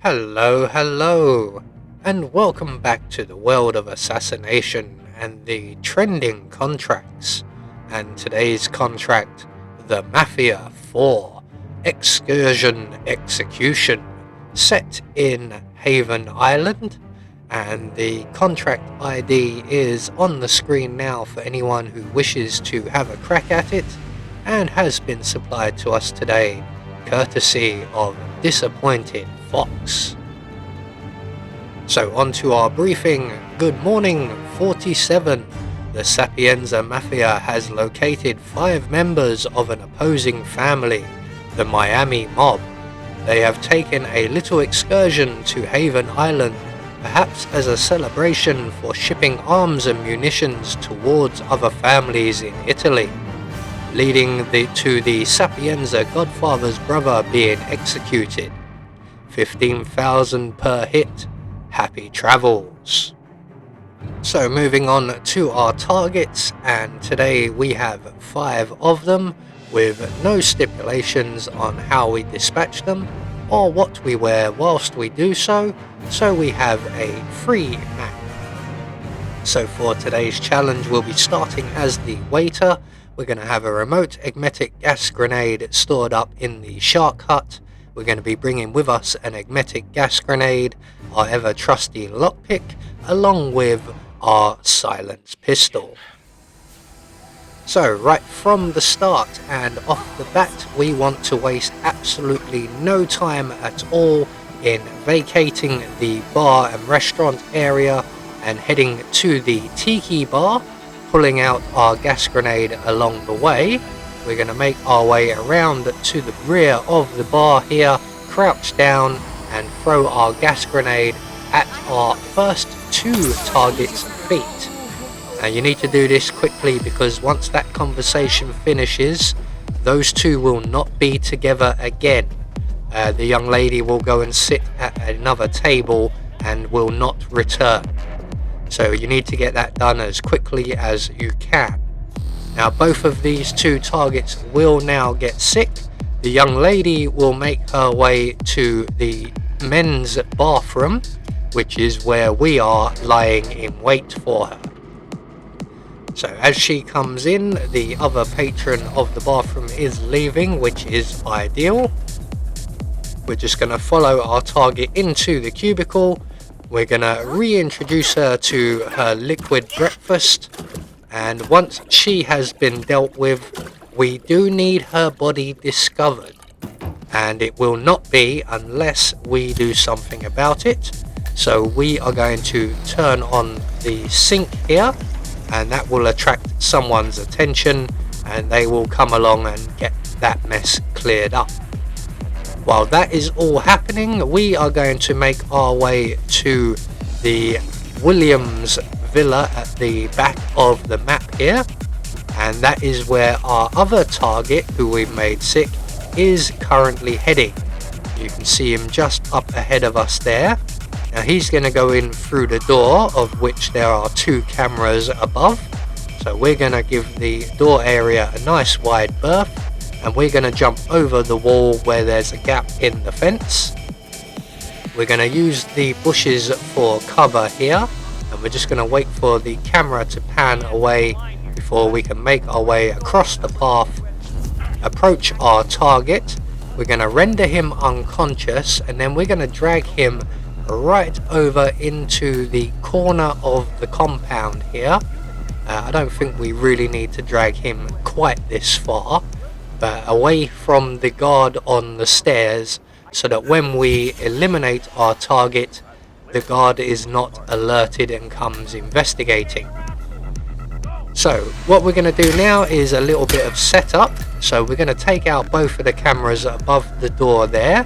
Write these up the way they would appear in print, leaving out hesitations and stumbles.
Hello, and welcome back to the world of assassination and the trending contracts. And today's contract, the Mafia 4 Excursion Execution, set in Haven Island. And the contract ID is on the screen now for anyone who wishes to have a crack at it, and has been supplied to us today, courtesy of Disappointed Fox. So on to our briefing. Good morning, 47. The Sapienza Mafia has located 5 members of an opposing family, the Miami Mob. They have taken a little excursion to Haven Island, perhaps as a celebration for shipping arms and munitions towards other families in Italy, leading to the Sapienza Godfather's brother being executed. 15,000 per hit. Happy travels. So moving on to our targets, and today we have 5 of them with no stipulations on how we dispatch them or what we wear whilst we do so we have a free map. So for today's challenge, we'll be starting as the waiter. We're going to have a remote emetic gas grenade stored up in the shark hut. We're going to be bringing with us an emetic gas grenade, our ever trusty lockpick, along with our silence pistol. So right from the start and off the bat, we want to waste absolutely no time at all in vacating the bar and restaurant area and heading to the tiki bar, pulling out our gas grenade along the way. We're going to make our way around to the rear of the bar here, crouch down and throw our gas grenade at our first 2 targets' feet. Now you need to do this quickly, because once that conversation finishes, those 2 will not be together again. The young lady will go and sit at another table and will not return. So you need to get that done as quickly as you can. Now both of these 2 targets will now get sick. The young lady will make her way to the men's bathroom, which is where we are lying in wait for her. So as she comes in, the other patron of the bathroom is leaving, which is ideal. We're just going to follow our target into the cubicle. We're going to reintroduce her to her liquid breakfast, and once she has been dealt with, we do need her body discovered, and it will not be unless we do something about it. So we are going to turn on the sink here, and that will attract someone's attention, and they will come along and get that mess cleared up. While that is all happening, we are going to make our way to the Williams Villa at the back of the map here, and that is where our other target, who we've made sick, is currently heading. You can see him just up ahead of us there. Now he's going to go in through the door, of which there are 2 cameras above, so we're going to give the door area a nice wide berth, and we're going to jump over the wall where there's a gap in the fence. We're going to use the bushes for cover here, and we're just going to wait for the camera to pan away before we can make our way across the path, approach our target. We're going to render him unconscious, and then we're going to drag him right over into the corner of the compound here. I don't think we really need to drag him quite this far, but away from the guard on the stairs, so that when we eliminate our target, the guard is not alerted and comes investigating. So what we're going to do now is a little bit of setup. So we're going to take out both of the cameras above the door there,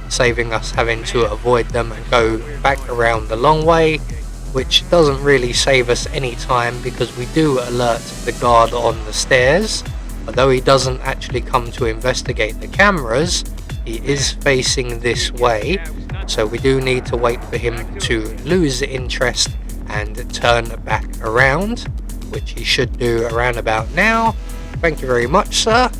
saving us having to avoid them and go back around the long way, which doesn't really save us any time, because we do alert the guard on the stairs. Although he doesn't actually come to investigate the cameras, he is facing this way, so we do need to wait for him to lose interest and turn back around, which he should do around about now. Thank you very much, sir.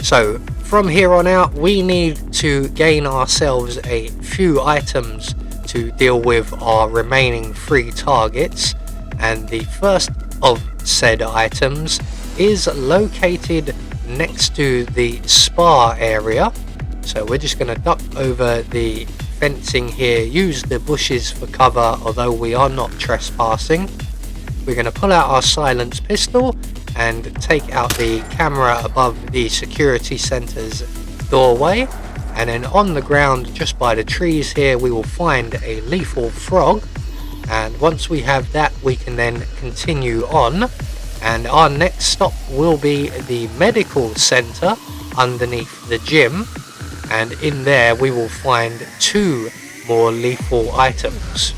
So From here on out, we need to gain ourselves a few items to deal with our remaining 3 targets, and the first of said items is located next to the spa area. So we're just going to duck over the fencing here, use the bushes for cover, although we are not trespassing. We're going to pull out our silenced pistol and take out the camera above the security center's doorway, and then on the ground just by the trees here we will find a lethal frog, and once we have that we can then continue on, and our next stop will be the medical center underneath the gym, and in there we will find 2 more lethal items.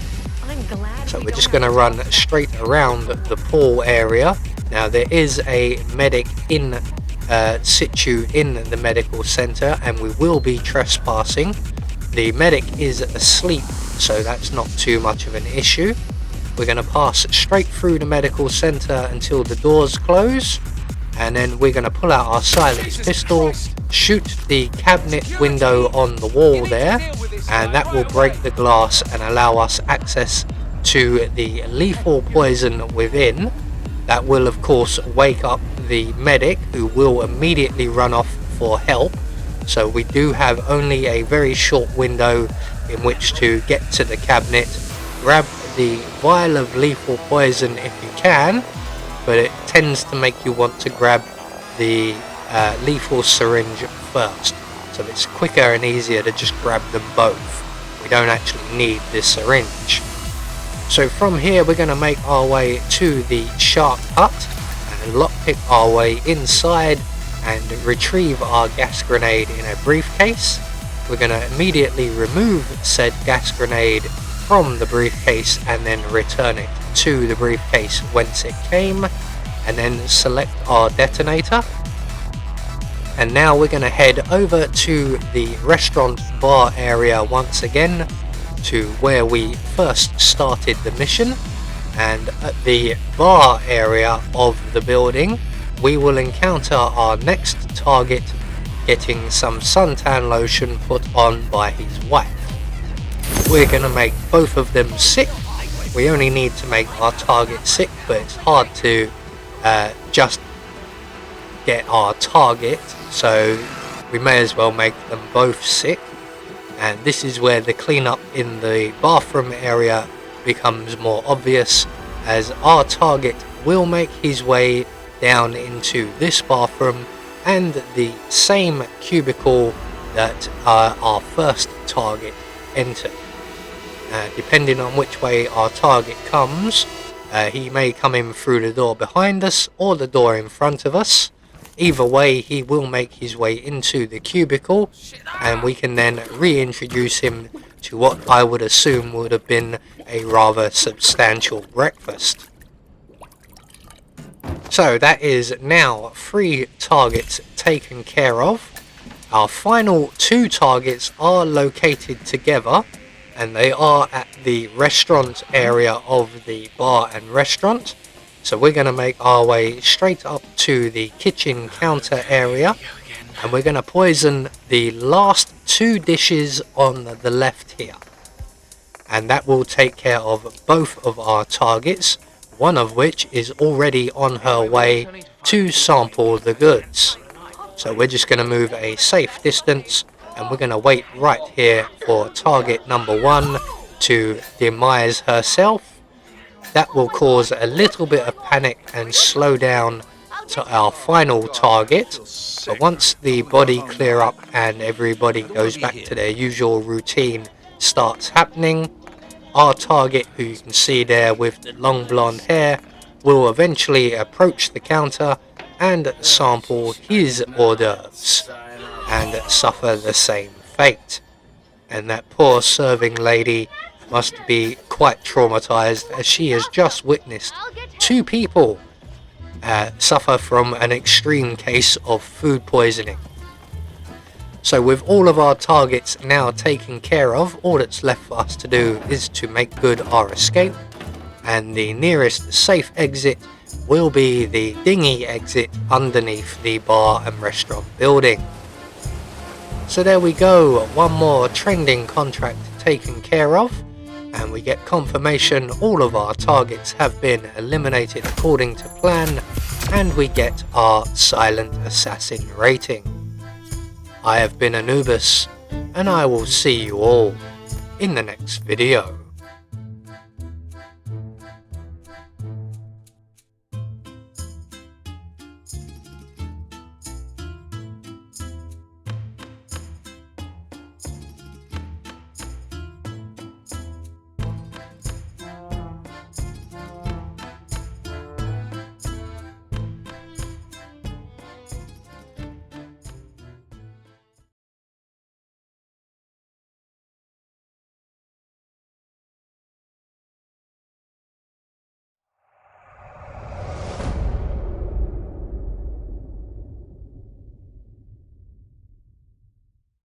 So we're just going to run straight around the pool area. Now there is a medic in situ in the medical center, and we will be trespassing. The medic is asleep, so that's not too much of an issue. We're going to pass straight through the medical center until the doors close, and then we're going to pull out our silenced pistol, shoot the cabinet window on the wall there, and that will break the glass and allow us access to the lethal poison within. That will of course wake up the medic, who will immediately run off for help. So we do have only a very short window in which to get to the cabinet, grab the vial of lethal poison if you can, but it tends to make you want to grab the lethal syringe first. So it's quicker and easier to just grab them both. We don't actually need this syringe. So from here we're going to make our way to the shark hut and lockpick our way inside and retrieve our gas grenade in a briefcase. We're going to immediately remove said gas grenade from the briefcase and then return it to the briefcase whence it came, and then select our detonator. And now we're going to head over to the restaurant bar area once again, to where we first started the mission, and at the bar area of the building we will encounter our next target getting some suntan lotion put on by his wife. We're going to make both of them sick. We only need to make our target sick, but it's hard to just get our target, so we may as well make them both sick. And this is where the cleanup in the bathroom area becomes more obvious, as our target will make his way down into this bathroom and the same cubicle that our first target entered. Depending on which way our target comes, he may come in through the door behind us or the door in front of us. Either way, he will make his way into the cubicle, and we can then reintroduce him to what I would assume would have been a rather substantial breakfast. So that is now 3 targets taken care of. Our final 2 targets are located together, and they are at the restaurant area of the bar and restaurant. So we're going to make our way straight up to the kitchen counter area, and we're going to poison the last 2 dishes on the left here, and that will take care of both of our targets, one of which is already on her way to sample the goods. So we're just going to move a safe distance, and we're going to wait right here for target number 1 to demise herself. That will cause a little bit of panic and slow down to our final target. But once the body clear up and everybody goes back to their usual routine starts happening, our target, who you can see there with the long blonde hair, will eventually approach the counter and sample his hors d'oeuvres and suffer the same fate. And that poor serving lady must be quite traumatized, as she has just witnessed 2 people suffer from an extreme case of food poisoning. So with all of our targets now taken care of, all that's left for us to do is to make good our escape, and the nearest safe exit will be the dinghy exit underneath the bar and restaurant building. So there we go, one more trending contract taken care of, and we get confirmation all of our targets have been eliminated according to plan, and we get our Silent Assassin rating. I have been Anubis, and I will see you all in the next video.